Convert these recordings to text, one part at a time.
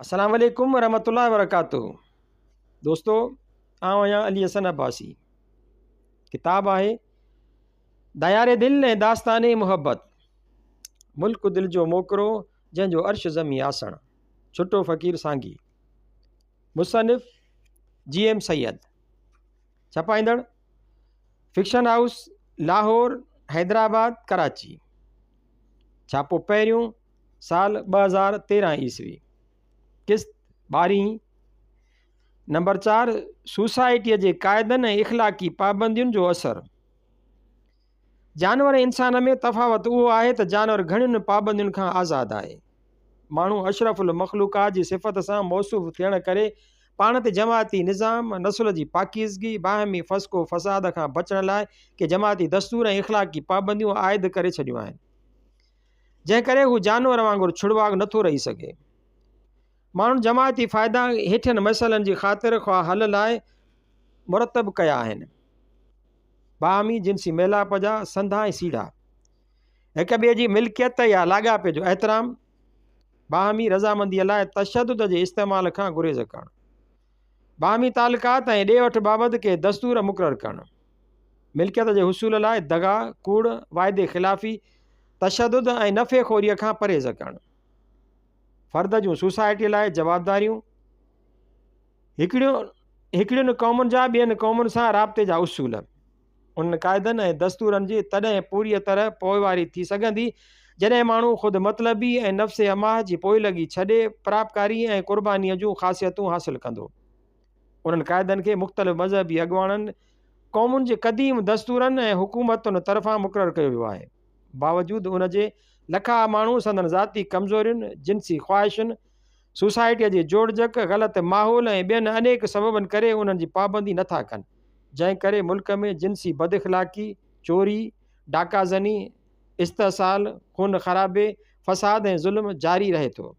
अस्सलाम वालेकुम रहमतुल्लाहि व बरकातुहू। दोस्तों, आउं आहियां अली हसन अब्बासी। किताब आहे दयारे दिल ऐं दास्ताने मुहबत, मुल्क दिल जो मोकिरो जंहिंजो अर्श ज़मी आसण, छुटो फ़कीर सांगी। मुसनिफ़ GM सैयद। छपाईंदड़ फिक्शन हाउस, लाहौर, हैदराबाद, कराची। छापो पहिरियों साल 2013 ईस्वी। किस्त 12। नंबर 4, सोसाइटीअ जे क़ाइदनि ऐं इख़लाक़ी पाबंदियुनि जो असरु। जानवर इंसान में तफ़ावत उहो आहे त जानवर घणियुनि पाबंदियुनि खां आज़ादु आहे। माण्हू अशरफुल मख़लूक़ात जी सिफ़त सां मौसूफ़ थियण करे पाण ते जमाती निज़ाम, नसुल जी पाकीज़गी, बाहिमी फ़स्को फ़साद खां बचण लाइ के जमाती दस्तूर ऐं इख़लाक़ी पाबंदियूं आइद करे छॾियूं आहिनि, जंहिं करे हू जानवर वांगुरु छुड़वाग नथो रही सघे। माण्हुनि जमाती फ़ाइदा हेठियनि मसइलनि जी ख़ातिर ख़्वाह हल लाइ मुरतब कया आहिनि। बाहमी जिनसी मेलाप जा संधा ऐं सीड़ा, हिक ॿिए जी मिल्कियत या लाॻापे जो एहतराम, बाहमी रज़ामंदीअ लाइ तशदुद जे इस्तेमाल खां गुरेज़ करणु, बाहमी तालुकात ऐं ॾे वठि बाबति के दस्तूर मुक़ररु करणु, मिल्कियत जे हुसूल लाइ दगा, कूड़, वाइदे ख़िलाफ़ी, तशदुद ऐं नफ़ेखोरीअ खां परहेज़ करणु, फ़र्द जूं सोसाइटीअ लाइ जवाबदारियूं, हिकिड़ियुनि क़ौमुनि जा ॿियनि क़ौमुनि सां राब्ते जा उसूल, उन क़ाइदनि ऐं दस्तूरनि जी तॾहिं पूरी तरह पोइवारी थी सघंदी जॾहिं माण्हू ख़ुदि मतलबी ऐं नफ़्स अमाह जी पोइलगी छॾे परापकारी ऐं क़ुर्बानीअ जूं ख़ासियतूं हासिलु कंदो। उन्हनि क़ाइदनि खे मुख़्तलिफ़ मज़हबी अॻुवाणनि, क़ौमुनि जे क़दीम दस्तूरनि ऐं हुकूमतुनि तरफ़ां मुक़ररु कयो वियो आहे। बावजूदु उन जे लखा माण्हू संदन ज़ाती कमज़ोरियुनि, जिनसी ख़्वाहिशुनि, सोसाइटीअ जी जोड़जक, ग़लति माहौल ऐं ॿियनि अनेक सबबनि करे उन्हनि जी पाबंदी नथा कनि, जंहिं करे मुल्क में जिनसी बद इख़लाक़ी, चोरी, डाकाज़नी, इस्तेसाल, खून ख़राबे, फ़साद ऐं ज़ुल्म जारी रहे थो।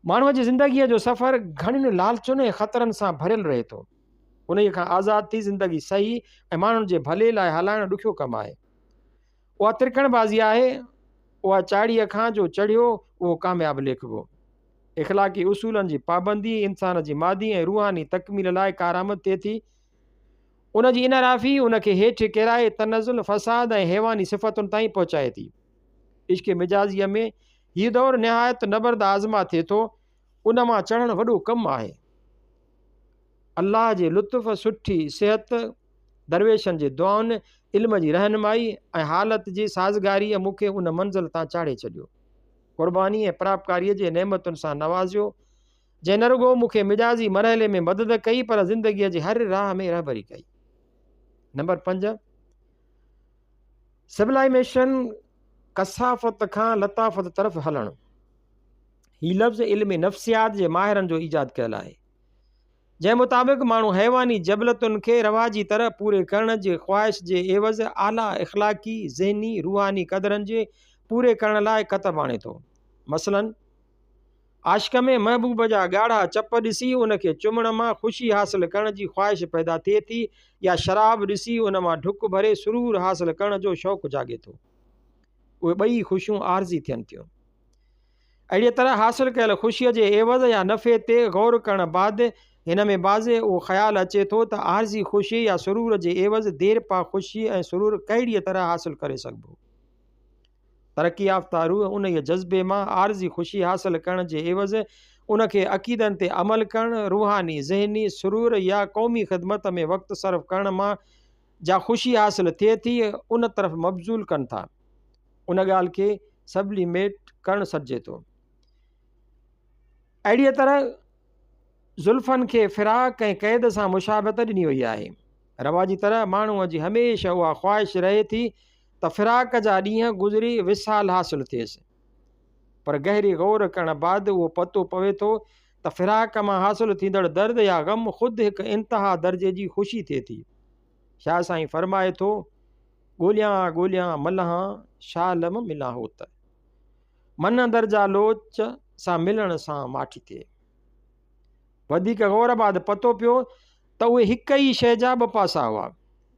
माण्हूअ जी ज़िंदगीअ जो सफ़र घणियुनि लालचुनि ऐं ख़तरनि सां भरियलु रहे थो। उन खां आज़ादु थी ज़िंदगी सही ऐं माण्हुनि जे भले लाइ हलाइणु ॾुखियो कमु आहे। उहा तिरकणबाज़ी आहे, उहा चाढ़ीअ खां जो चढ़ियो उहो कामयाबु लेखिबो। इख़लाक़ी उसूलनि जी पाबंदी इंसान जी मादी ऐं रूहानी तकमील लाइ कारआमद थिए थी। उन जी इनराफ़ी उन खे हेठि किराए तनज़ुल, फ़साद ऐं हैवानी सिफ़तुनि ताईं पहुचाए थी। इश्क मिजाज़ीअ में हीउ दौरु निहायत नबर्द आज़मा थिए थो, उन मां चढ़णु वॾो कमु आहे। अल्लाह जे लुत्फ़, सुठी सिहत, दरवेशनि जे दुआउनि, इल्म जी रहनुमाई ऐं हालत जी साज़गारीअ मूंखे उन मंज़िल तां चाढ़े छॾियो। क़ुर्बानी ऐं परापकारीअ जे नेमतुनि सां नवाज़ियो, जंहिं न रुॻो मूंखे मिजाज़ी मरहले में मदद कई पर ज़िंदगीअ जी हर राह में रहबरी कई। नंबर 5, सिविलाइज़ेशन कसाफ़त खां लताफ़त तरफ़ हलणु। हीउ लफ़्ज़ इल्म नफ़्सियात जे माहिरनि जो ईजादु कयल आहे, जंहिं मुताबिक़ माण्हू हैवानी जबलतुनि खे रवाजी तरह पूरे करण जे ख़्वाहिश जे एवज़ आला इख़लाक़ी, ज़हनी, रूहानी क़दरनि जे पूरे करण लाइ कतब आणे थो। मसलन, आशिक़ में महबूब जा ॻाढ़ा चप ॾिसी उन खे चुमण मां ख़ुशी हासिलु करण जी ख़्वाहिश पैदा थिए थी, या शराब ॾिसी उन मां ढुक भरे सुरूर हासिलु करण जो शौक़ु जाॻे थो। उहे ॿई ख़ुशियूं आर्ज़ी थियनि थियूं। अहिड़ीअ तरह हासिलु कयल ख़ुशीअ जे एवज़ या नफ़े ते ग़ौर करण बाद हिन में बाज़े उहो ख़्यालु अचे थो त आर्ज़ी ख़ुशी या सुरूर जे एवज़ देर पा ख़ुशी ऐं सुरूर कहिड़ीअ तरह हासिलु करे सघिबो। तरक़ी याफ़्ता रूह उन जे जज़्बे मां आर्ज़ी ख़ुशी हासिलु करण जे एवज़ उन खे अक़ीदनि ते अमल करणु, रूहानी, ज़हनी सुरूर या क़ौमी ख़िदमत में वक़्तु सर्फ़ करण मां जा ख़ुशी हासिलु थिए थी, उन तरफ़ मबज़ूल कनि था। उन ॻाल्हि खे सब्लिमेट करणु सॾिजे थो। अहिड़ीअ तरह ज़ुल्फ़नि खे फ़िराक ऐं क़ैद सां मुशाबत ॾिनी वई आहे। रवाजी तरह माण्हूअ जी हमेशह उहा ख़्वाहिश रहे थी त फ़िराक जा ॾींहं गुज़री विसाल हासिलु थिएसि, पर गहरी ग़ौर करण बाद उहो पतो पवे थो त फ़िराक मां हासिलु थींदड़ दर्द या ग़म ख़ुदि हिकु इंतिहा दर्जे जी ख़ुशी थिए थी। शाह साईं फरमाए थो, ॻोल्हियां ॻोल्हियां मल्हां शालम मिला होत, मन दर्जा लोच सां मिलण सां माठी थिए। वधीक ग़ौर बाद पतो पियो त उहे हिक ई शइ जा ॿ पासा हुआ,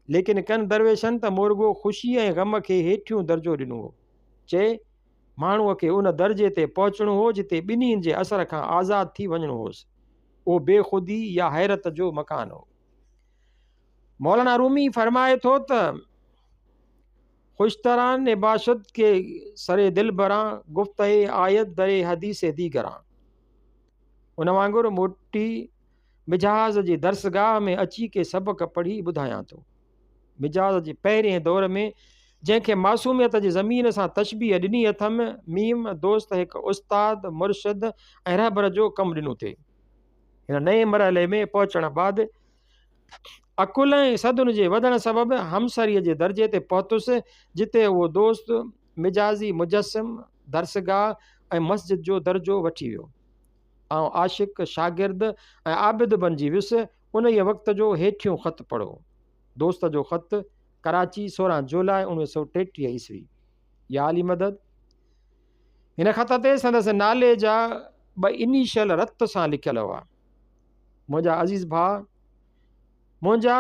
लेकिन कनि दरवेशनि त मुर्गो ख़ुशी ऐं ग़म खे हेठियों दर्जो ॾिनो हो। चए माण्हूअ खे उन दर्जे ते पहुचणो हो जिते ॿिन्हिनि जे असर खां आज़ादु थी वञिणो होसि। उहो बेख़ुदी या हैरत जो मकान हो। मौलाना रूमी फरमाए थो त खुशतरान बाशद के सरे दिल बरां गुफ्ते आयत दरे हदीस दीगरां। उन वांगुरु मोटी मिजाज़ जी दर्सगाह में अची के सबक पढ़ी ॿुधायां थो। मिजाज़ जे पहिरें दौर में जंहिंखे मासूमियत जी ज़मीन सां तशबीह ॾिनी अथमि, मीम दोस्त हिकु उस्ताद मुर्शिद ऐं रहबर जो कमु ॾिनो थिए। हिन नए मरहले में पहुचण बाद अकुल ऐं सदुन जे वधण सबबि हमसरीअ जे दर्जे ते पहुतुसि, जिते उहो दोस्त मिजाज़ी मुजस्सिम दर्सगाह ऐं मस्जिद जो दर्जो वठी वियो। ऐं आशिक शागिर्द ऐं आबिद बणिजी वियुसि। उन ई वक़्त जो हेठियों ख़त पढ़ो। दोस्त जो ख़त, कराची 16 जुलाई 1933 ईस्वी। या अली मदद। हिन ख़त ते संदसि नाले जा 2 इनिशियल रत सां लिखियल हुआ। मुंहिंजा अज़ीज़ भाउ, मुंहिंजा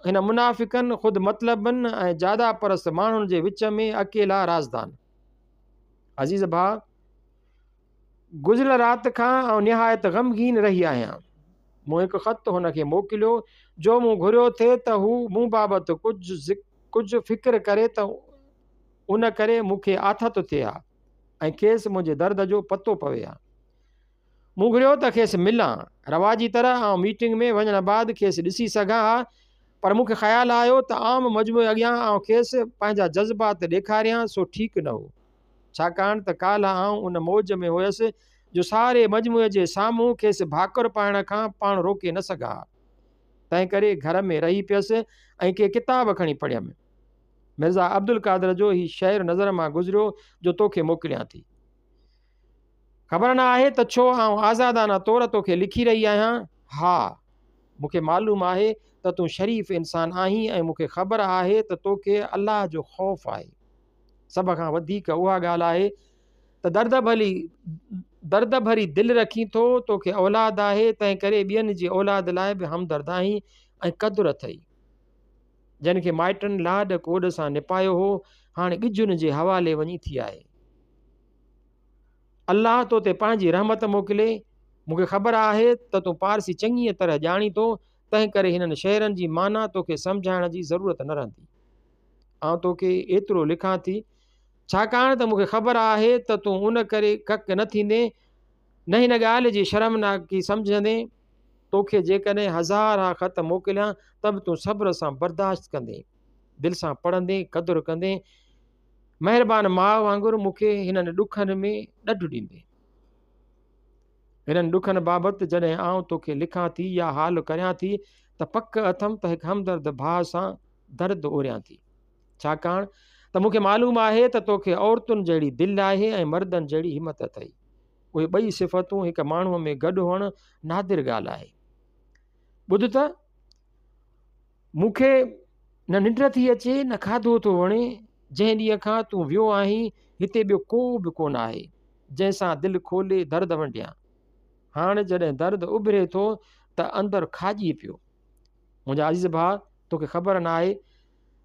हिन मुनाफ़िकनि ख़ुदि मतलबनि ऐं जादा परस्त माण्हुनि जे विच में अकेला राज़दान। अज़ीज़ भाउ, गुज़िरियल राति खां ऐं निहायत ग़मगीन रही आहियां। मूं हिकु ख़त हुनखे मोकिलियो जो मूं घुरियो थिए त हू मूं बाबति कुझु फ़िक्र करे त उन करे मूंखे आथत थिए हा ऐं खेसि मुंहिंजे दर्द जो पतो पवे हा। मूं घुरियो त खेसि मिलां रवाजी तरह ऐं मीटिंग में वञण बाद खेसि ॾिसी सघां हा, पर मूंखे ख़्यालु आयो त आम मजमूए अॻियां ऐं खेसि पंहिंजा जज़्बात ॾेखारियां सो ठीकु न हो, छाकाणि त काल्ह आउं उन मौज में हुयसि जो सारे मजमूए जे साम्हूं खेसि भाकुर पाइण खां पाण रोके न सघां। तंहिं करे घर में रही पियसि ऐं के किताब खणी पढ़ियमि। मिर्ज़ा अब्दुल कादर जो ही शेर नज़र मां गुज़रियो जो तोखे मोकिलियां थी। ख़बर न आहे त छो आउं आज़ादाना तौर तोखे लिखी रही आहियां। हा, मूंखे मालूम आहे त तूं शरीफ़ इंसान आहीं ऐं मूंखे ख़बर आहे त तोखे अलाह जो ख़ौफ़ आहे। सभ खां वधीक उहा ॻाल्हि आहे त दर्द भरी दिलि रखी थो, तोखे औलाद आहे, तंहिं करे ॿियनि जी औलाद लाइ बि हमदर्द आहीं ऐं क़दुरु अथई। जिन खे माइटनि लाॾ कोॾ सां निपायो हो, हाणे ॻिजुनि जे हवाले वञी थी आहे। अल्लाह तो ते पंहिंजी रहमत मोकिले। मूंखे ख़बर आहे त तूं पारसी चङीअ तरह ॼाणी थो, तंहिं करे हिननि शहरनि जी माना तोखे सम्झाइण जी ज़रूरत न रहंदी। आउं तोखे एतिरो लिखां थी छाकाणि त मूंखे ख़बर आहे त तूं उन करे कक न थींदे, न हिन ॻाल्हि जी शर्मनाकी सम्झंदे। तोखे जेकॾहिं हज़ार ख़त मोकिलियां त बि तूं सब्र सां बर्दाश्त कंदे, दिलि सां पढ़ंदे, क़दुरु कंदे, महिरबानी माउ वांगुरु मूंखे हिननि ॾुखनि में ॾढु ॾींदे। हिननि ॾुखनि बाबति जॾहिं आउं तोखे लिखां थी या हाल करियां थी त पक अथमि त हिकु हमदर्द भाउ सां दर्द ओरियां थी, छाकाणि त मूंखे मालूम आहे त तोखे औरतुनि जहिड़ी दिलि आहे ऐं मर्दनि जहिड़ी हिमत अथई। उहे 2 सिफ़तूं हिकु माण्हूअ में गॾु हुअणु नादिर ॻाल्हि आहे। ॿुध त, मूंखे न निंड थी अचे न खाधो थो वणे। जंहिं ॾींहं खां तूं वियो आहीं हिते ॿियो को बि कोन आहे जंहिंसां दिलि खोले दर्द वंडियां। हाणे जॾहिं दर्द उभिरे थो त अंदरि खाॼी पियो। मुंहिंजा अज़ीज़ भाउ, तोखे ख़बर न आहे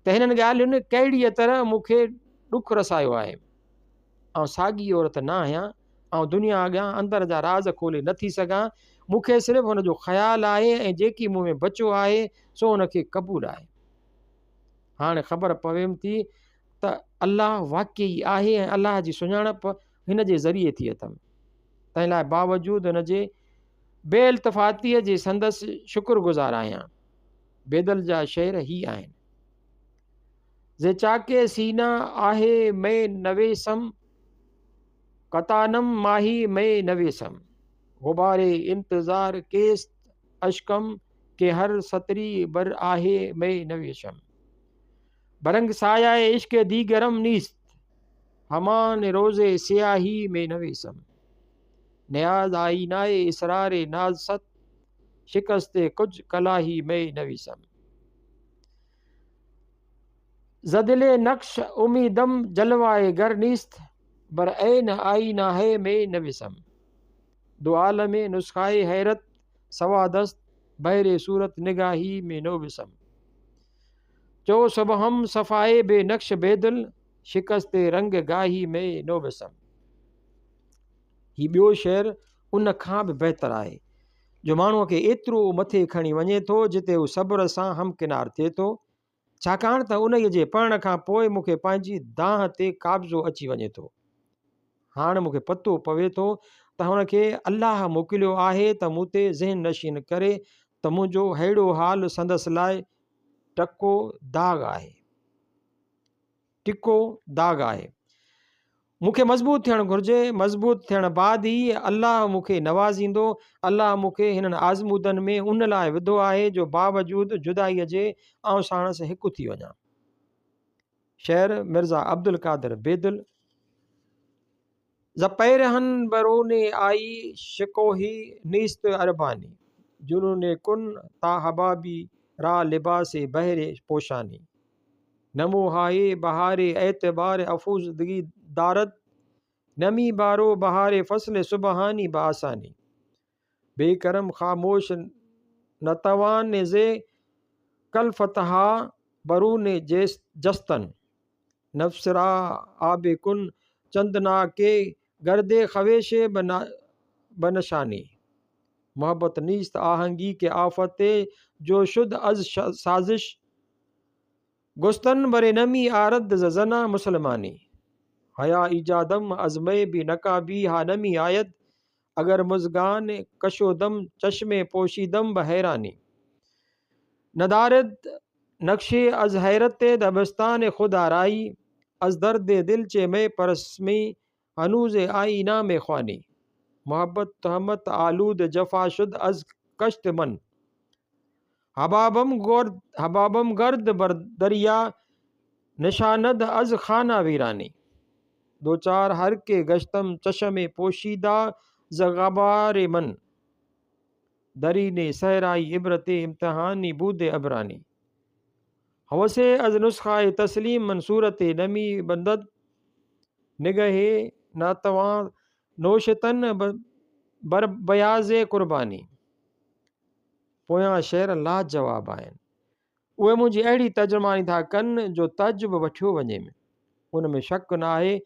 त हिननि ॻाल्हियुनि कहिड़ीअ तरह मूंखे ॾुखु रसायो आहे। ऐं साॻी औरत न आहियां ऐं दुनिया अॻियां अंदर जा राज़ खोले नथी सघां। मूंखे सिर्फ़ु हुनजो ख़्यालु आहे ऐं जेकी मूं में बचियो आहे सो हुनखे क़बूलु आहे। हाणे ख़बर पवेमि थी त अलाह वाक़ई आहे ऐं अलाह जी सुञाणप हिन जे ज़रिए थी अथमि। तंहिं लाइ बावजूदि हिन जे बेइल्तिफ़ातीअ जे संदसि शुक्रगुज़ार आहियां। बेदल जा शेर ही आहिनि। जे चाके सीना आहे मैं नवेसम, कतानम माही मैं नवेसम, गुबारे इंतज़ार केस्त अशकम के हर सतरी बर आहे मैं नवेशम, बरंग सायाए इश्क दीगरम नीस्त, हमान रोज़े सियाही में नवेसम, न्याज आईनाए इसरारे नाज़सत, शिकस्ते कुछ कलाही में नवीसम, ज़दिले नक्श उमीदम जलवाए गर नीस्त, बर ऐन आईना है में नवीसम, दो आलमे नुस्खाए हैरत सवादस्त, बहरे सूरत निगाही में नोबिसम, जो सब हम सफ़ाए बे नक्श बेदल, शिकस्ते रंग गाही में नोबिसम। ही ॿियो शहर उन खां बि बहितर आहे जो माण्हूअ खे एतिरो मथे खणी वञे थो जिते हू सब्र सां हमकिनार थिए थो, छाकाणि त उन जे पढ़ण खां पोइ मूंखे पंहिंजी दाह ते काब्ज़ो अची वञे थो। हाणे मूंखे पतो पवे थो त हुनखे अलाह मोकिलियो आहे त मूं ते ज़हन नशीन करे त मुंहिंजो अहिड़ो हाल संदसि लाइ टिको दाग़ आहे। मूंखे मज़बूत थियणु घुरिजे। मज़बूत थियण बाद ई अलाह मूंखे नवाज़ींदो। अलाह मूंखे हिननि आज़मूदनि में उन लाइ विधो आहे जो बावजूदि जुदाईअ जे आउं साणसि हिकु थी वञा। शेर मिर्ज़ा अब्दुल कादिर बेदुल। ज़पैरहन बरोने आई शिकोही नीस्त अरबानी, जुनूने कुन ता हबाबी रा लिबासे बहरे पोशानी, नमो हाये बहारे एतबार अफूजदगी दारत, नमी बारो बहारे फसल सुबहानी बासानी, बेकरम खामोश नतवान जे कल फतहा बरून जस्तन, नफ्सरा आबे कुन चंदना के गर्दे खवेशे बनशानी, मोहब्बत नीस्त आहंगी के आफते जो शुद्ध अज साजिश, गुस्तन बरे नमी आरद जना मुसलमानी, हया इजादम अजमे भी नकाबी हा नमी आयत, अगर मुजगान कशोदम चश्मे पोशीदम बहरानी, नदारत नक्शे अज हैरत दबस्तान खुद आराई, अज दर्द दिल चे में परस्मी हनूज आई ना में ख्वानी, मोहब्बत तहमत आलूद जफा शुद अज कश्त मन, हबाबम गर्द बर दरिया निशानद अज खाना वीरानी, दो चार हर के गश्तम चशमे पोशीदा जगाबार मन, दरी ने सहराई इबरते इम्तहानी बूदे अबरानी, हवसे अज नुस्खाए तस्लीम मंसूरत नमी बंदद, निगहे नातवा नोशतन बर बयाज़े कुर्बानी। पोयां शेर लाजवाब आहिनि। उहे मुंहिंजी अहिड़ी तर्जुमानी था कनि जो तजुब वठियो वञे। उन में शक न आहे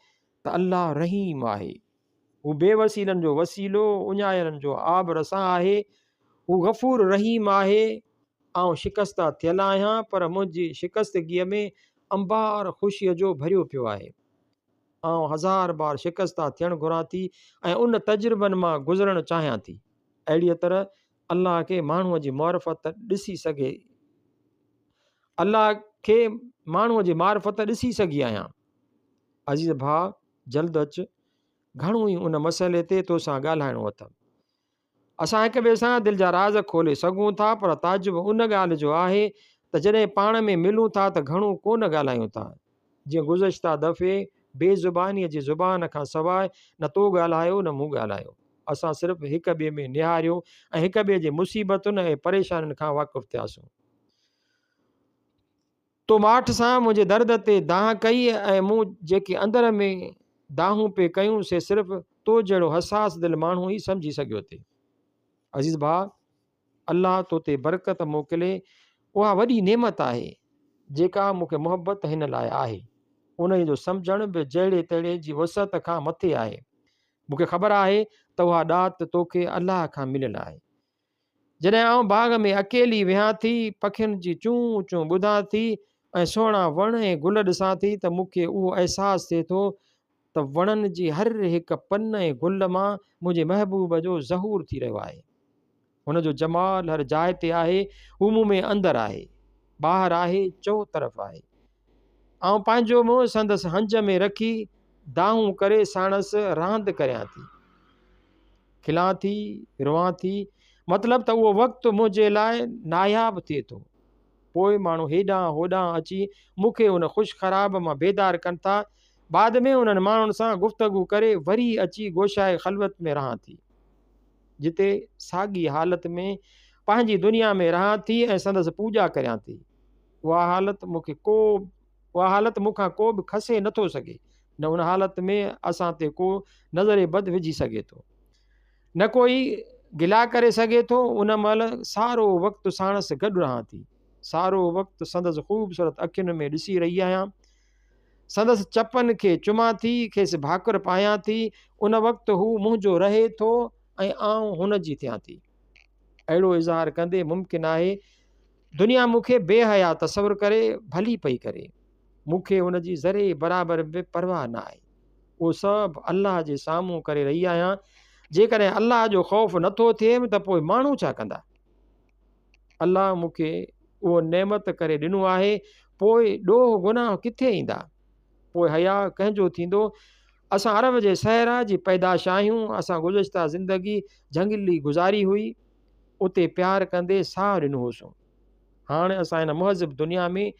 त अल्लाह रहीम आहे। हू बेवसीलनि जो वसीलो, उञायलनि जो आब रसां आहे। हू गफ़ूर रहीम आहे। आउं शिकस्ता थियल आहियां, पर मुंहिंजी शिकस्तगीअ में अंबार ख़ुशीअ जो भरियो पियो आहे। आउं हज़ार बार शिकस्ता थियणु घुरां थी ऐं उन तजुर्बनि मां गुज़रणु चाहियां थी। अहिड़ीअ तरह अल्लाह खे माण्हूअ जी मारिफत ॾिसी सघे, अल्लाह खे माण्हूअ जी मारिफत ॾिसी सघी आहियां। अज़ीज़ भाउ, जल्द अचु, घणो ई उन मसइले ते तोसां ॻाल्हाइणो अथमि। असां हिक ॿिए सां दिलि जा राज़ खोले सघूं था, पर ताजुब उन ॻाल्हि जो आहे त जॾहिं पाण में मिलूं था त घणो कोन ॻाल्हायूं था। जीअं गुज़िश्ता दफ़े बेज़ुबानीअ जी ज़ुबान खां सवाइ न तो ॻाल्हायो न मूं ॻाल्हायो। असां सिर्फ़ु हिक ॿिए में निहारियो ऐं हिक ॿिए जे मुसीबतुनि ऐं परेशानियुनि खां वाक़ुफ़ु थियासीं। तो माठ सां मुंहिंजे दर्द ते दाह कई ऐं मूं जेके अंदर में दाहूं पे कयूं से सिर्फ़ु तो जहिड़ो हसास दिलि माण्हू ई सम्झी सघियो थे। अज़ीज़ भाउ, अल्लाह तो ते बरकत मोकिले। उहा वॾी नेमत आहे जेका मूंखे मोहबत हिन लाइ आहे। उन जो सम्झण बि जहिड़े तहिड़े जी वसत खां मथे आहे। मूंखे ख़बर आहे त उहा ॾात तोखे अलाह खां मिलियल आहे। जॾहिं आउं बाग़ में अकेली विहां थी, पखियुनि जी चूं चूं ॿुधां थी ऐं सुहिणा वण ऐं गुल ॾिसां थी, त मूंखे उहो अहसासु थिए थो त वणनि जी हर हिकु पन ऐं गुल मां मुंहिंजे महबूब जो ज़हूर थी रहियो आहे। हुनजो जमाल हर जाइ ते आहे। हू मूं में अंदरि आहे, ॿाहिरि आहे, चओ तरफ़ आहे। ऐं पंहिंजो मुंहुं संदसि हंज में रखी दाहूं करे साणसि रांदि करियां थी, खिलां थी, रोआं थी। मतिलबु त उहो वक़्तु मुंहिंजे लाइ नायाब थिए थो। पोइ माण्हू हेॾां होॾां अची मूंखे उन ख़ुशि ख़राब मां बेदार कनि था। बाद में उन्हनि माण्हुनि सां गुफ़्तगू करे वरी अची गोशाए ख़लवत में रहां थी, जिते साॻी हालत में पंहिंजी दुनिया में रहां थी ऐं संदसि पूॼा करियां थी। उहा हालत मूंखां को बि खसे नथो सघे। न उन हालत में असां ते को नज़र बद विझी सघे थो, न कोई गिला करे सघे थो। उन महिल सारो वक़्तु साणसि गॾु रहां थी, सारो वक़्तु संदसि ख़ूबसूरत अखियुनि में ॾिसी रही आहियां, संदसि चपनि खे चुमां थी, खेसि भाकुर पायां थी, उन वक़्तु हू मुंहिंजो रहे थो ऐं आउं हुन जी थियां थी। अहिड़ो इज़हार कंदे मुमकिन आहे दुनिया मूंखे बेहया तसवुरु करे भली पई करे, मूंखे हुन जी ज़रे बराबरि बि परवाह न आहे। उहो सभु अलाह जे साम्हूं करे रही आहियां। जेकॾहिं अलाह जो ख़ौफ़ नथो थिए त पोइ माण्हू छा कंदा? अलाह मूंखे उहो नेमत करे ॾिनो आहे, पोइ ॾोह गुनाह किथे ईंदा? पोइ हया कंहिंजो थींदो? असां अरब जे सहरा जी पैदाश आहियूं। असां गुज़िश्ता ज़िंदगी झंगली गुज़ारी हुई, उते प्यार कंदे साह ॾिनो होसीं। हाणे असां हिन मुहज़िब दुनिया में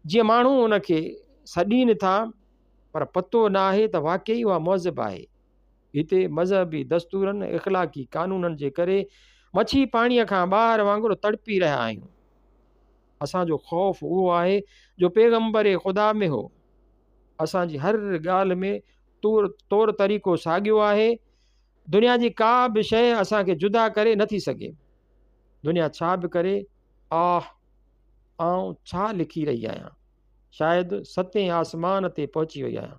जीअं माण्हू उनखे सॾीनि था, पर पतो न आहे त वाक़ई उहा मुहज़िब आहे। हिते मज़हबी दस्तूरनि इख़लाक़ी क़ानूननि जे करे मच्छी पाणीअ खां ॿाहिरि वांगुरु तड़पी रहिया आहियूं। असांजो ख़ौफ़ उहो आहे जो पैगम्बर ख़ुदा में हो। असांजी हर ॻाल्हि में तौर तरीक़ो साॻियो आहे। दुनिया जी का बि शइ असांखे जुदा करे नथी सघे। दुनिया छा बि करे, आउं छा लिखी रही आहियां, शायदि 7 आसमान ते पहुची वई आहियां।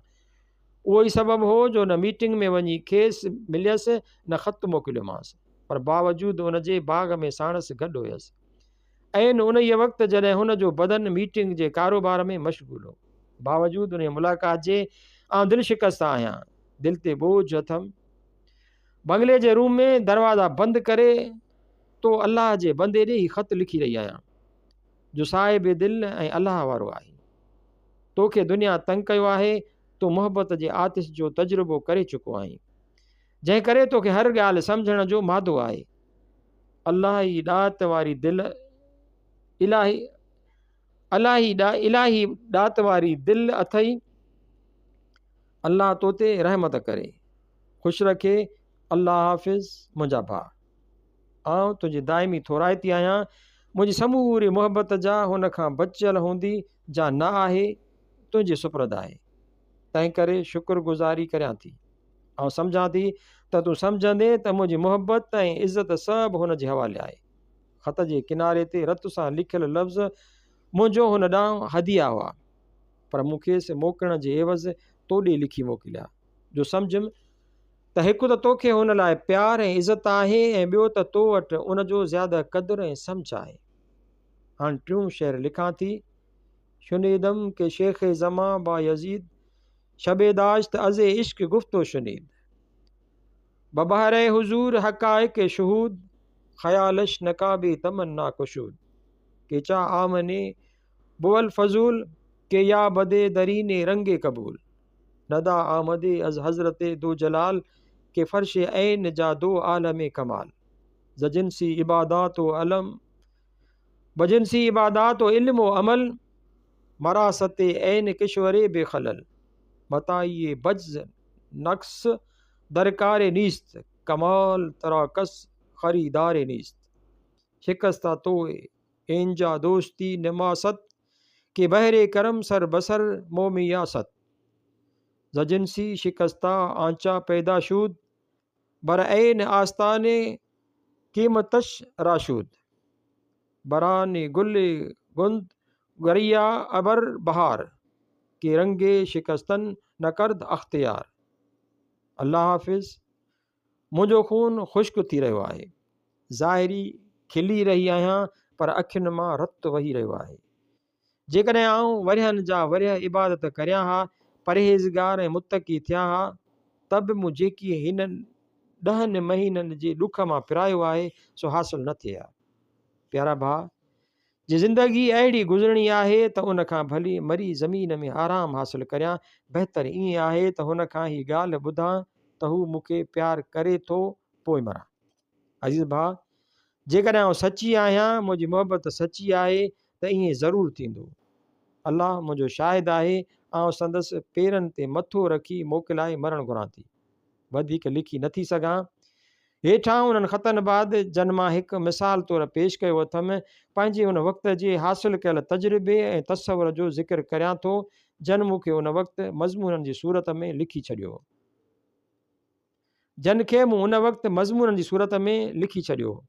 उहो ई सबबु हो जो न मीटिंग में वञी खेसि मिलियसि, न ख़त मोकिलियोमांसि, पर बावजूदि उनजे बाग़ में साणसि गॾु हुयसि। ऐं उन ई वक़्तु जॾहिं हुन जो बदन मीटिंग जे कारोबार में मशगूल हो, बावजूदि उन मुलाक़ात जे आउं दिलि शिकस्त आहियां, दिलि ते बोझ अथमि। बंगले जे रूम में दरवाज़ा बंदि करे तो अलाह जे बंदे ॾे ही ख़त लिखी रही आहियां जो साहिब दिलि ऐं अलाह वारो आहे। तोखे दुनिया तंग कयो आहे, तो मुहबत जे आतिश जो तजुर्बो करे चुको आहीं, जंहिं करे तोखे हर ॻाल्हि सम्झण जो मादो आहे। अलाह जी ॾात वारी दिलि इलाही ॾात वारी दिलि अथई। अलाह तो ते रहमत करे, ख़ुशि रखे। अलाह हाफ़िज़ मुंहिंजा भाउ। आउं तुंहिंजी दाइमी थोराइती आहियां। मुंहिंजी समूरी मुहबत जा हुन खां बचियल हूंदी जा न आहे, तुंहिंजे सुपुर्द आहे। तंहिं करे शुक्रगुज़ारी करियां थी। ऐं सम्झां थी त तूं सम्झंदे त मुंहिंजी मुहबत ऐं इज़त सभु हुन जे हवाले आहे। ख़त जे किनारे ते रत सां लिखियल लफ़्ज़ मुंहिंजो हुन ॾांहुं हदिया हुआ, पर मूंखे मोकिलण जे एवज़ तो ॾे लिखी मोकिलिया, जो सम्झुमि त हिकु त तोखे हुन लाइ प्यार ऐं इज़त आहे, ऐं ॿियो त तो वटि उन जो ज़्यादा क़दुरु ऐं सम्झ आहे। हाणे टियों शेर लिखां थी। शुनीदम के शेख ज़मा बा यज़ीद शबेदाश्त अज़े इश्क गुफ्तो शुनीद, बबहरे हुजूर हक़ाइक़ शहूद, ख़यालश नकाबे तमन्ना कुशूद, के चा आमने बुअल फजूल, के या बदे दरीने रंगे कबूल, नदा आमदे अज हजरत दो जलाल, के फर्श ऐन जा दो आलम कमाल, जजिनसी इबादात व अलम बजिनसी इबादात व इल्म व अमल, मरासत ऐन किश्वरे बेखलल, मताई बज्ज नक्स दरकार नीस्त, कमाल तराकस खरीदार नीस्त, शिकस्ता तो एंजा दोस्ती नमासत, के बहरे करम सर बसर मोमियासत, जजिनसी शिकस्ता आंचा पैदाशूद, बर ऐन आस्ताने कीमतश राशूद, बरानी गुल गुंद गरिया अबर बहार, के रंगे शिकस्तन नकर्द अख्तियार। अल्लाह हाफ़िज़। मुंहिंजो खून ख़ुश्क थी रहियो आहे, ज़ाहिरी खिली रही आहियां, पर अखियुनि मां रत वही रहियो आहे। जेकॾहिं आउं वरियनि जा वरिय इबादत करियां हा, परहेज़गार ऐं मुतक़ी थिया हा, त बि मूं जेकी हिननि 10 महीननि जे ॾुख मां फिरायो आहे, सो हासिलु न थिए हा। प्यारा भाउ, जी ज़िंदगी अहिड़ी गुज़रणी आहे त उन खां भली मरी ज़मीन में आराम हासिलु करियां। बहितर ईअं आहे त हुन खां ही ॻाल्हि ॿुधां त हू मूंखे प्यार करे थो, पोइ मरां। अज़ीज़ भाउ, जेकॾहिं आउं सची आहियां, मुंहिंजी मुहबत सची आहे, त ईअं ज़रूरु थींदो। अलाह मुंहिंजो शाहिद आहे। आउं संदसि पेरनि ते मथो रखी मोकिलाए मरणु घुरां थी, वधीक लिखी नथी सघां। हेठां उन्हनि ख़तनि बाद जन मां हिकु मिसाल तौरु पेश कयो अथमि, पंहिंजे उन वक़्त जे हासिलु कयल तजुर्बे ऐं तसवुर जो ज़िक्र करियां थो, जन मूंखे उन वक़्तु मज़मूननि जी सूरत में लिखी छॾियो, जन खे मूं उन वक़्तु मज़मूननि जी सूरत में लिखी छॾियो।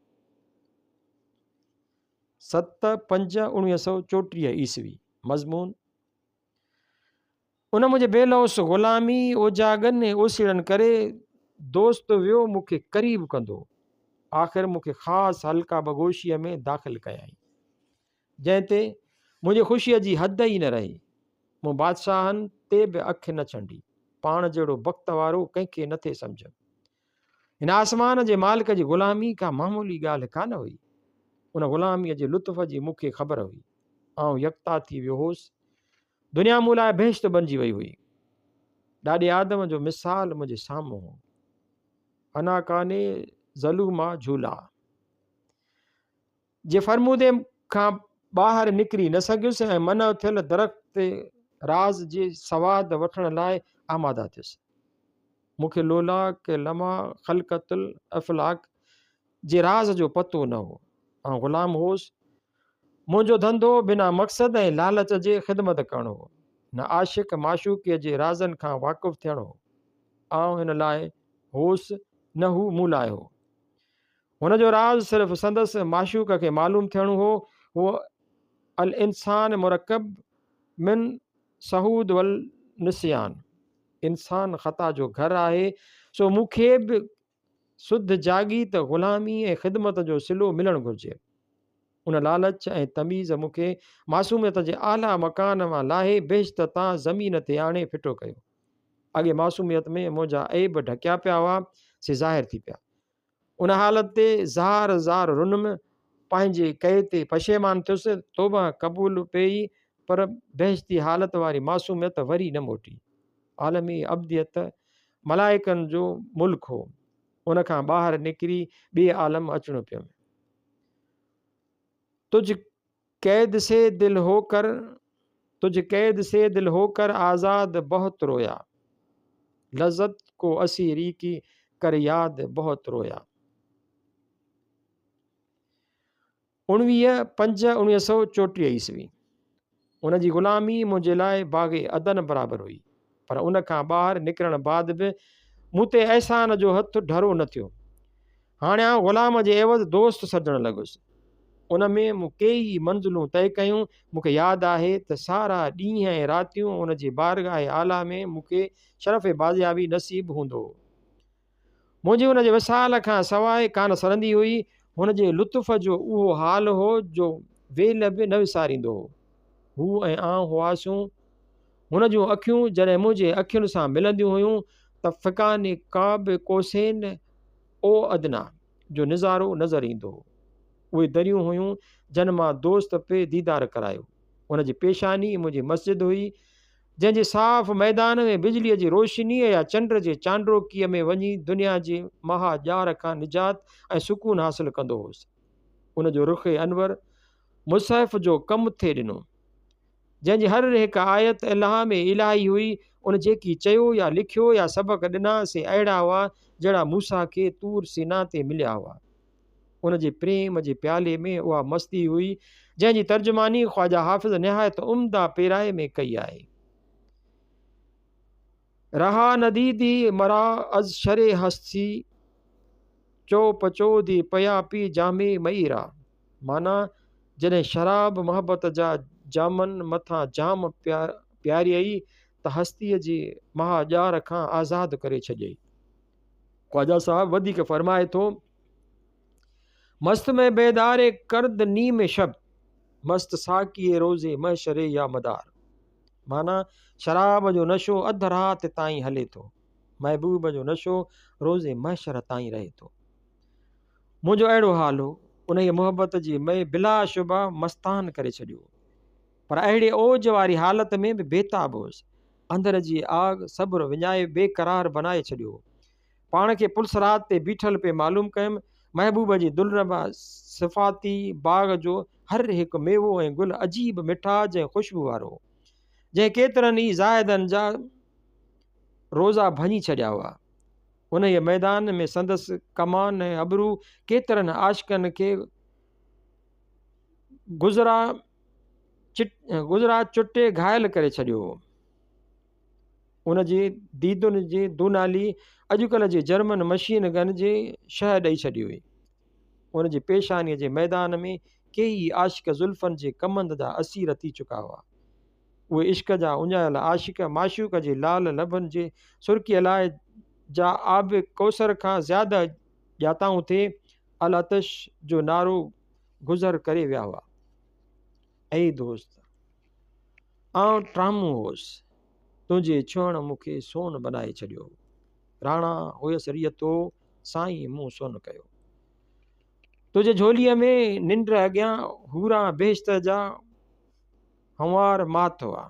7/5/1934 ईस्वी। मज़मून: उन मुंहिंजे बेलौस ग़ुलामी ओजागनि ओसीड़नि करे दोस्त वियो मूंखे क़रीब कंदो, आख़िर मूंखे ख़ासि हल्का बगोशीअ में दाख़िल कयाई, जंहिं ते मुंहिंजी ख़ुशीअ जी हद ई न रही। मूं बादशाहनि ते बि अखि न छंडी, पाण जहिड़ो वक़्त वारो कंहिंखे न थे सम्झ। हिन आसमान जे मालिक जी ग़ुलामी का मामूली ॻाल्हि कान हुई। उन ग़ुलामीअ जे लुत्फ़ जी मूंखे ख़बर हुई। आउं यकता थी वियो हुउसि। दुनिया मूं लाइ बेश्त बणिजी वई हुई। ॾाॾे आदम जो मिसाल मुंहिंजे साम्हूं हो। अना काने ज़लूमा झूला जे फरमूदे खां ॿाहिरि निकिरी न सघियुसि ऐं मन थियल दरख़्त ते राज़ जे सवाद वठण लाइ आमादा थियुसि। मूंखे लोलाक लमा ख़लक़तुल अफ़लाक जे राज़ जो पतो न हो। ऐं ग़ुलाम होसि। मुंहिंजो धंधो बिना मक़सद ऐं लालच जे ख़िदमत करणो हो, न आशिक़ माशूक़ीअ जे राज़नि खां वाक़ुफ़ु थियणो हो। आउं हिन लाइ होसि, न हू मूं लाइ हो। हुनजो राज़ सिर्फ़ु संदसि माशूक़ खे मालूम थियणो हो। उहो अल इंसान मुरकब मिन सहूद वल निसियान, इंसान ख़ता जो घर आहे। सो मूंखे बि सुध जागी त ग़ुलामी ऐं ख़िदमत जो सिलो मिलणु घुरिजे। उन लालच ऐं तमीज़ मूंखे मासूमियत जे आला मकान मां लाहे बेश्त तां ज़मीन ते आणे फिटो कयो। अॻे मासूमियत में मुंहिंजा ऐब ढकिया पिया हुआ, से ज़ाहिर थी पिया। उन हालत ते ज़ार ज़ार रुनम पंहिंजे कए ते पशेमान थियुसि, तौबा क़बूल पई, पर बेश्ती हालत वारी मासूमियत वरी न मोटी। आलमी अब्दियत मलाइकनि जो मुल्क हो, उन खां ॿाहिरि निकिरी ॿिए आलम अचणो पियो। तुझ कैद से दिल होकर आज़ाद बहुत रोया, लज़्ज़त को असीरी की कर याद बहुत रोया। 19/5/1934 ईस्वी। उन जी ग़ुलामी मुंहिंजे लाइ बाग़े अदन बराबरि हुई, पर उन खां ॿाहिरि निकिरण बाद बि मूं ते अहसान जो हथु ढरो न थियो। हाणे आउं ग़ुलाम जे एवज़ दोस्त सॾणु लॻुसि। उन में मूं कई मंज़िलूं तय कयूं। मूंखे यादि आहे त सारा ॾींहं ऐं रातियूं उन जी बारगाह आला में मूंखे शरफ़ बाज़ियाबी नसीबु हूंदो हो। मुंहिंजी उन जे विसाल खां सवाइ कान सरंदी हुई। हुन जे लुत्फ़ जो उहो हाल हो जो वेल बि न विसारींदो हो। हू ऐं आउं हुआसीं। हुन जूं अखियूं जॾहिं मुंहिंजे अखियुनि सां मिलंदियूं हुयूं त फ़िकाने काब कोसेन ओ अदना जो नज़ारो नज़र ईंदो हो। उहे दरियूं हुयूं जन मां दोस्त पे दीदार करायो। उन जी पेशानी मुंहिंजी मस्जिद हुई, जंहिंजे साफ़ मैदान में बिजलीअ जी रोशनीअ या चंड जे चांड्रोकीअ में वञी दुनिया जे महाॼार खां निजात ऐं सुकून हासिल कंदो हुउसि। उन जो रुख़ अनवर मुसहफ़ जो कमु थे ॾिनो, जंहिंजी हर हिकु आयत इलाह में इलाही हुई। उन जेकी चयो या लिखियो या सबक़ ॾिना से अहिड़ा हुआ जहिड़ा मूसा खे तूर सीना ते मिलिया हुआ। उन जे प्रेम जे प्याले में उहा मस्ती हुई जंहिंजी तर्जुमानी ख्वाजा हाफ़िज़ निहायत उम्दा पेराए में कई आहे। रहा नदीदी मरा अज़ शरे हस्ती चो पचोदी पया पी जामे मईरा, माना जॾहिं शराब मोहब्बत जा जामन मथां जाम प्यारियई त हस्तीअ जे महाॼार खां आज़ादु करे छॾियई। ख्वाजा साहब वधीक फरमाए थो, मस्त में बेदारे कर्द नीम शब, मस्त साकीए रोज़े महशरे या मदार, माना शराब जो नशो अध राति ताईं हले थो, महबूब जो नशो रोज़े महशर ताईं रहे थो। मुंहिंजो अहिड़ो हाल हो। उन जी मोहब्बत जी मई बिला शुबा मस्तान करे छॾियो, पर अहिड़े ओज वारी हालत में बि बेताब हुउसि। अंदर जी आग सब्र विञाए बेक़रार बनाए छॾियो। पाण खे पुलसरात ते बीठल पे मालूम कयुमि। महबूब जी दुलरबा सिफ़ाती बाग़ जो हर हिकु मेवो ऐं गुल अजीब मिठास ऐं ख़ुशबू वारो, जंहिं केतिरनि ई ज़ाहिदनि जा रोज़ा भञी छॾिया हुआ। उन जे मैदान में संदसि कमान ऐं अबरू केतिरनि आशिक़नि खे गुज़रा चुटे घायल करे छॾियो हो। उन जी दीदुनि जी दूनाली अॼुकल्ह जे जर्मन मशीन गन जे शह ॾेई छॾी हुई। उन जी पेशानीअ जे मैदान में कई आशिक़ ज़ुल्फ़नि जे कमंद जा असीर थी चुका हुआ। उहे इश्क जा उञायल आशिक माशूक जे लाल लभनि जे सुर्कीअ लाइ जा आब कौसर खां ज़्यादा ॼाताऊं थिए अल आतिश जो नारो गुज़र करे विया हुआ। ऐं दोस्त आउं ट्रामू हुउसि, तुंहिंजे छुअण मूंखे सोन बनाए छॾियो। राणा हुयसि रियतो, साईं मूं सोन कयो। तुंहिंजे झोलीअ में निंड अॻियां हूरा बेश्त जा हंवार मात हुआ।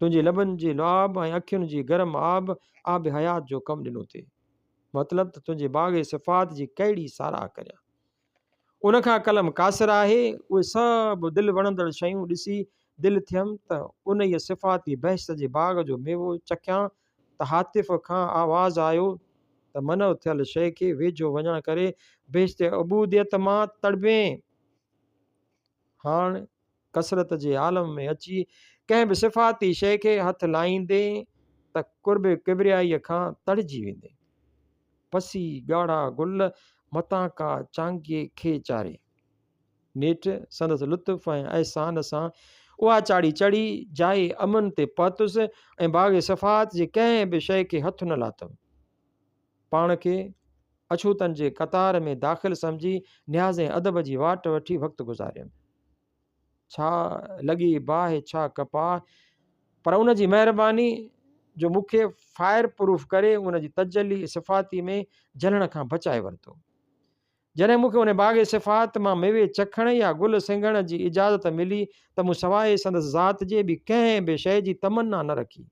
तुंहिंजे लबनि जी लुआब ऐं अखियुनि जी गरम आब हयात जो कमु ॾिनो थिए। मतिलबु त तुंहिंजे बाग़ सिफ़ात जी कहिड़ी साराह करियां। उनखां कलम कासिर आहे, उहे सभु दिलि वणंदड़ शयूं ॾिसी दिलि थियमि त उन ई सिफ़ाती बहस जे बाग़ जो मेवो चखियां त हातिफ़ खां आवाज़ु आयो त मनव थियल शइ खे वेझो वञण करे बेश्त अबूदियत मां तड़बें। हाणे कसरत जे आलम में अची कंहिं बि सिफ़ाती शइ खे हथु लाहींदे त कुर्ब किबरियाईअ खां तड़िजी वेंदे। पसी ॻाढ़ा गुल मतां का चांगीअ खे चारे, नेठि संदसि लुत्फ़ ऐं अहसान सां उहा चाढ़ी चढ़ी जाइ अमन ते पहुतुसि ऐं बाग़ सफ़ात जी कंहिं बि शइ खे हथु न लाथमि। पाण खे अछूतनि जे क़तार में दाख़िल सम्झी न्याज़ ऐं अदब जी वाट वठी वक़्तु गुज़ारियमि। छा लॻी बाहि छा कपाह, पर उन जी महिरबानी जो मूंखे फायर प्रूफ करे उन जी तजली सिफ़ाती में जलण खां बचाए वरितो। जॾहिं मूंखे उन बाग़ सिफ़ात मां मेवे चखण या गुल सिंघण जी इजाज़त मिली त मूं सवाइ संदसि ज़ात जे ॿी कंहिं बि शइ जी तमन्ना न रखी।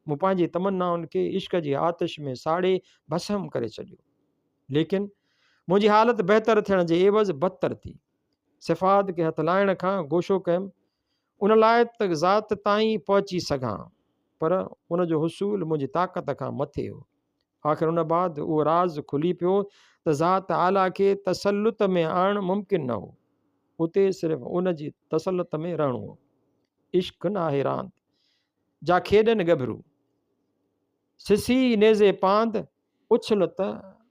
मूं पंहिंजी तमन्नाउनि खे इश्क जी आतिश में साड़े भस्म करे छॾियो। लेकिन मुंहिंजी हालत बहितर थियण जे एवज़ बदतर थी। सिफ़ात खे हथु लाइण खां गोशो कयुमि उन लाइ त ज़ात ताईं पहुची सघां, पर उन जो हुसूल मुंहिंजी ताक़त खां मथे हो। आख़िर उन बाद उहो राज़ खुली पियो त ज़ात आला खे तसल्लुत में आणणु मुमकिन न हो। उते सिर्फ़ु उन जी तसल्लुत में रहणो हो। इश्क न आहे रांदि जा खेॾनि गभरू, सिसी नेज़े पांद उछल त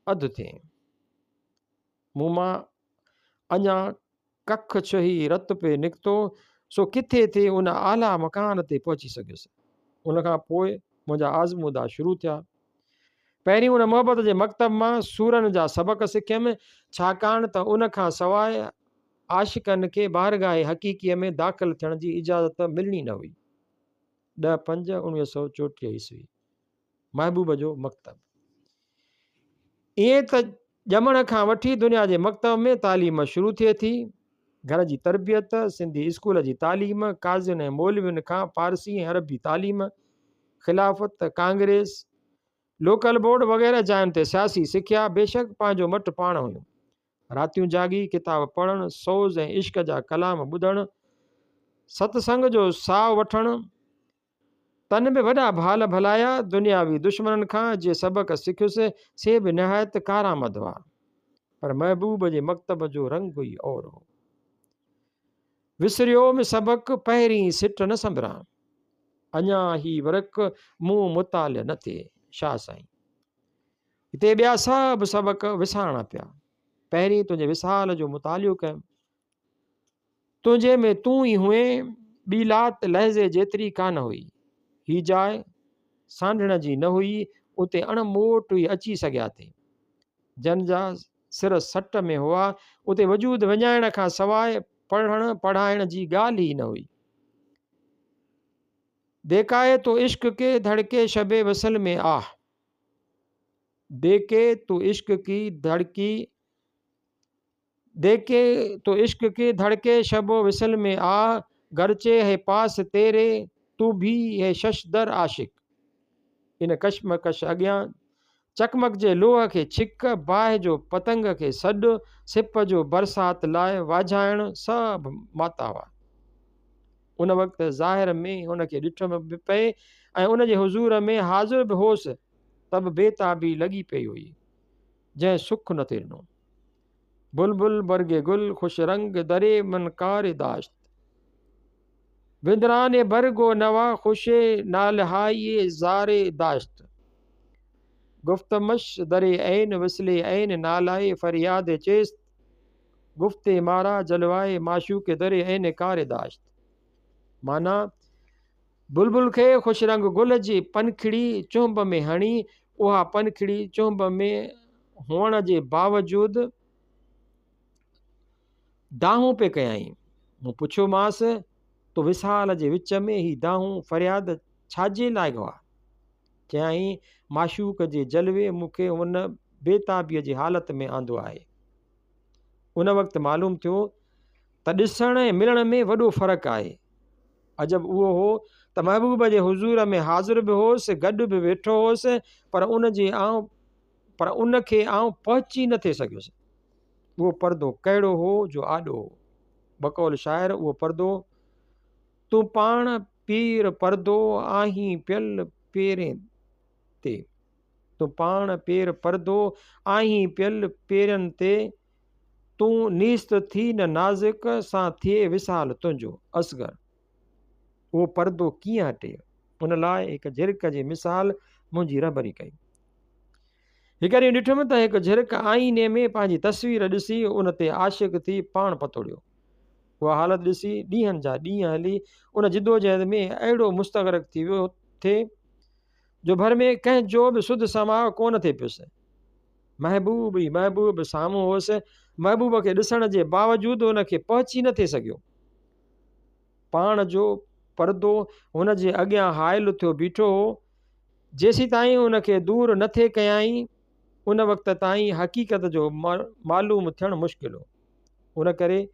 अधु थिए। मूं मां अञा कख छही रत पे निकितो, सो किथे थे उन आला मकान ते पहुची सघियुसि। उनखां पोइ मुंहिंजा आज़मूदा शुरू थिया। पहिरीं उन मोहबत जे मकतब मां सूरनि जा सबक़ सिखियमि, छाकाणि त उन खां सवाइ आशिकनि खे बारगाहे हक़ीक़ीअ में दाख़िल थियण जी इजाज़त मिलणी न हुई। 10/5/1934 ईस्वी, महबूब जो मकतब। ईअं त ॼमण खां वठी दुनिया जे मकतब में तालीम शुरू थिए थी। घर जी तरबियत, सिंधी स्कूल जी तालीम, काज़ियुनि ऐं मौलवियुनि खां पारसी ऐं अरबी तालीम, ख़िलाफ़त, कांग्रेस, लोकल बोर्ड वग़ैरह जायुनि ते सियासी सिखिया बेशक पंहिंजो मटि पाण हुयूं। रातियूं जागी किताब पढ़णु, सोज़ ऐं इश्क जा कलाम ॿुधणु, सत्संग जो साहु वठणु, तन में वॾा भाल भलाया। दुनियावी दुश्मननि खां जे सबक़ सिखियुसि से बि निहायत कारआमद हुआ, पर महबूब जे मकतब जो रंग ई और हो। विसरियो में सबक़ पहिरीं सिट न संभरां, अञा ही वरक मूं मुताल न थिए। शाह साईं, हिते ॿिया सभु सबक़ विसारणा पिया। पहिरीं तुंहिंजे विसाल जो मुतालियो कयुमि। तुंहिंजे में तूं ई हुए, ॿी लात लहज़े जेतिरी कान हुई। ही जाइ सांढण जी न हुई, उते अणमोट ई अची सघिया थे। जन जा सिर सट में हुआ, उते वजूद विञाइण खां सवाइ पढ़ण पढ़ाइण जी ॻाल्हि ई न हुई। देकाए तो इश्क के धड़के शबे वसल में आह, देके तो इश्क की धड़की, देके तो इश्क की धड़के शबो विसल में आह, गरचे है पास तेरे तू भी है शशदर आशिक। इन कशमकश अॻियां चकमक जे लोह खे छिक, बाहि जो पतंग खे सॾु, सिप जो बरसात लाइ वाझाइण सभु माता हुआ। उन वक़्तु ज़ाहिर में उन खे ॾिठम बि पए ऐं उन जे हुज़ूर में हाज़िर बि होसि त बि बेताबी लॻी पई हुई, जंहिं सुख न थे ॾिनो। बुलबुल बरगे गुल ख़ुशि रंग दरे मनकार दाश्त, विंदराने बरगो नवा ख़ुशे नालहाई ज़ारे दाश्त, गुफ्तमश दरे ऐन वसले ऐन नालाए फरियाद चेस्त, गुफ्ते मारा जलवाए माशूक दरे ऐन कार दाश्त। माना बुलबुल खे ख़ुशि रंग गुल जी पनखिड़ी चुंब में हणी, उहा पनखिड़ी चुंब में हुअण जे बावजूदि दाहूं पे कयाई। मूं पुछियोमांसि तो विसाल जे विच में ही दाहूं फरियाद छाजे लाइ गवा? चयाईं माशूक जे जलवे मूंखे उन बेताबीअ जी हालत में आंदो आहे। उन वक़्तु मालूम थियो त ॾिसण ऐं मिलण में वॾो फ़र्क़ु आहे। अजब उहो हो त महबूब जे हुज़ूर में हाज़िर बि होसि, गॾु बि वेठो होसि, पर उनखे आउं पहुची न थे सघियुसि। उहो पर्दो कहिड़ो हो जो आॾो हो। बकौल शाइर उहो पर्दो, तूं पाण पीर पर्दो आहीं पियल पेरें ते, तूं पाण पेर पर्दो आहीं पियल पेरनि ते, तूं नीस्त थी न नाज़िक सां थिए विसाल तुंहिंजो असगर। उहो पर्दो कीअं हटे? उन लाइ हिकु झिरक जी मिसाल मुंहिंजी रहबरी कई। हिकु ॾींहुं ॾिठुमि त हिकु झिरक आईने में पंहिंजी तस्वीर ॾिसी उन ते आशिक़ थी पाण पतोड़ियो। उहा हालत ॾिसी ॾींहंनि जा ॾींहं हली उन जिदोजहद में अहिड़ो मुस्तग़रक़ थी वियो थिए जो भर में कंहिंजो बि सुध समाउ कोन थिए पियुसि। महबूब ई महबूब साम्हूं होसि, महबूब खे ॾिसण जे बावजूदि उनखे पहुची न थिए सघियो। पाण जो पर्दो हुन जे अॻियां हायल थियो बीठो हो। जेसीं ताईं उनखे दूर न थिए कयाई, उन वक़्त ताईं हक़ीक़त जो मालूम थियणु मुश्किल हो। उन करे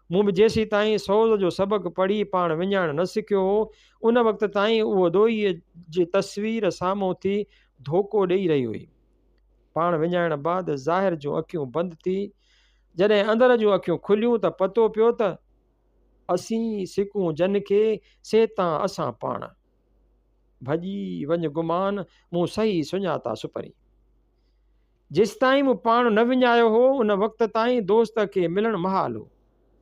मूं बि जेसीं ताईं सौज़ जो सबक़ु पढ़ी पाण विञाइण न सिखियो हो, उन वक़्त ताईं उहो दोहीअ जी तस्वीर साम्हूं थी धोखो ॾेई रही हुई। पाण विञाइण बाद ज़ाहिर जूं अखियूं बंदि थी, जॾहिं अंदर जूं अखियूं खुलियूं त पतो पियो त असीं सिकूं जन खे सेतां असां पाण। भॼी वञ गुमान मूं सही सुञाता सुपरी। जेसि ताईं मूं पाण न विञायो हो, उन वक़्त ताईं दोस्त खे मिलणु महाल हो।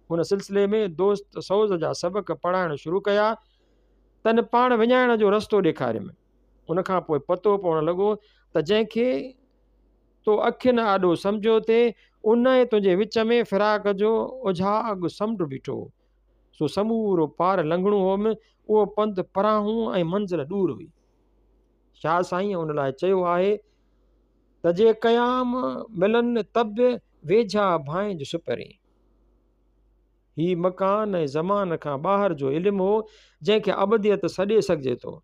हुन सिलसिले में दोस्त सौज़ जा सबक़ पढ़ाइण शुरू कया, तन पाण विञाइण जो रस्तो ॾेखारियमि। उनखां पोइ पतो पवणु लॻो त जंहिंखे तो अखियुनि आॾो सम्झो थे, उन ऐं तुंहिंजे विच में फिराक जो उझाग समुंड बीठो हो। सो समूरो पार लंघणो होमि, उहो पंधु पराहूं ऐं मंज़िल दूर हुई। शाह साईं उन लाइ चयो आहे त जे क़याम मिलनि तब वेझा भांइज सुपरी। ही मकान ऐं ज़मान खां ॿाहिरि जो इल्मु हो जंहिंखे अबदियत सॾे सघिजे थो।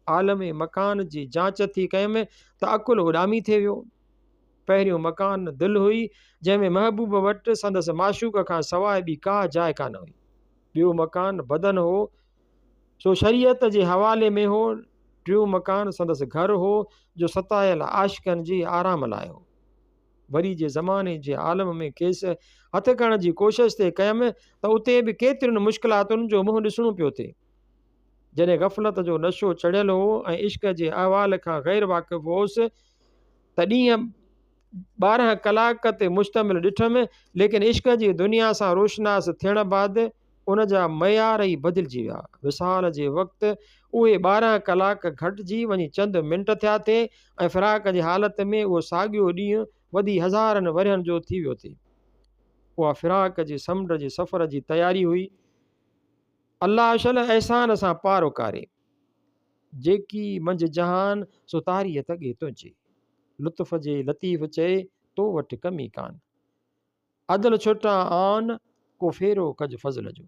आलम मकान जी जांच थी कयमि त अकुल उॾामी थिए वियो। पहिरियों मकान दिलि हुई जंहिंमें महबूब वटि संदसि माशूक खां सवाइ ॿी का जाइ कान हुई। ॿियो मकान बदन हो, सो शरीयत जे हवाले में हो। टियों मकान संदसि घर हो जो सतायल आशिकनि जी आराम लाइ हो। वरी जे ज़माने जे आलम में खेसि हथु करण जी कोशिशि ते कयमि त उते बि केतिरियुनि मुश्किलातुनि जो मुंहुं ॾिसणो पियो थिए। जॾहिं ग़फ़लत जो नशो चढ़ियल हो ऐं इश्क जे अहवाल खां ग़ैर वाक़िफ़ होसि त ॾींहं 12 कलाक ते मुश्तमिल ॾिठुमि, लेकिन इश्क जी दुनिया सां रोशनास थियण बाद उन जा मयार ई बदिलजी विया। विसाल जे वक़्तु उहे 12 कलाक घटिजी वञी चंद मिंट थिया थिए ऐं फिराक जी हालत में उहो साॻियो ॾींहुं वधी हज़ारनि वरियनि जो थी वियो थिए। उहा फिराक जी समुंड जे सफ़र जी तयारी हुई। अल्लाह शल अहसान सां पार उकारे, जेकी मंझि जहान सुतारीअ तॻे तुंहिंजे, लुत्फ़ जे लतीफ़ चए तो वटि कमी कान, अदल छुटा आन को फेरो कज फज़ल जो।